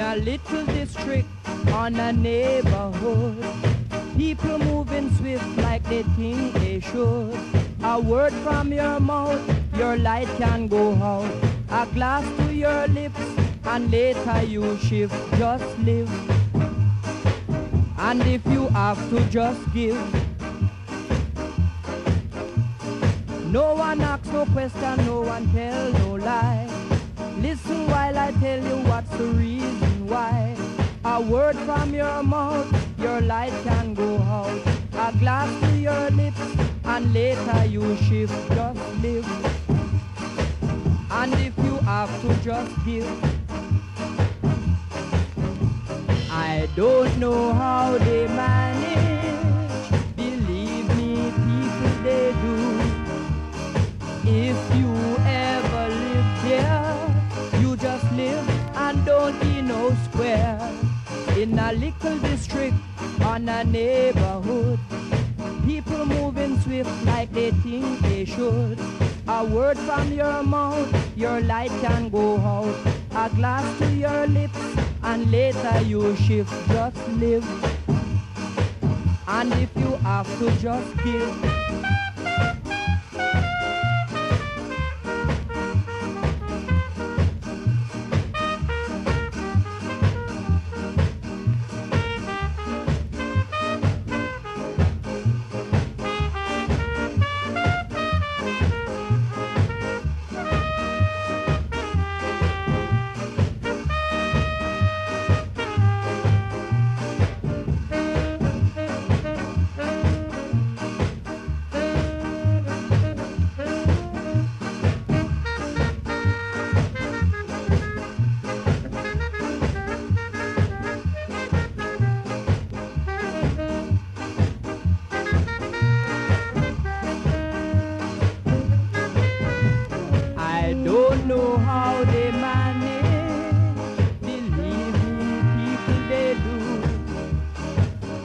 a little district on a neighborhood. People moving swift like they think they should. A word from your mouth, your light can go out. A glass to your lips, and later you shift. Just live. And if you have to, just give. No one asks no question, no one tell no lie. Listen while I tell you what's the reason why. A word from your mouth, your light can go out. A glass to your lips, and later you shift. Just live. And if you have to, just give. I don't know how they manage. Believe me, people, they do. If you ever live there, you just live and don't be no square. In a little district, on a neighborhood, people moving swift like they think they should. A word from your mouth, your light can go out. A glass to your lips, and later you shift. Just live. And if you have to, just give. Don't know how they manage. Believe me, people, they do.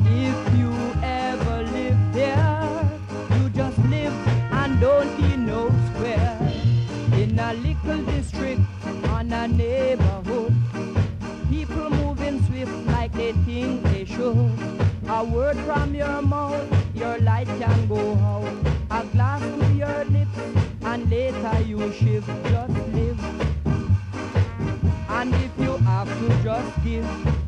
If you ever live there, you just live and don't be no square. In a little district, on a neighborhood, people moving swift like they think they should. A word from your mouth, your light can go out. A glass to your lips, and later you shift. Just live. And if you have to, just give.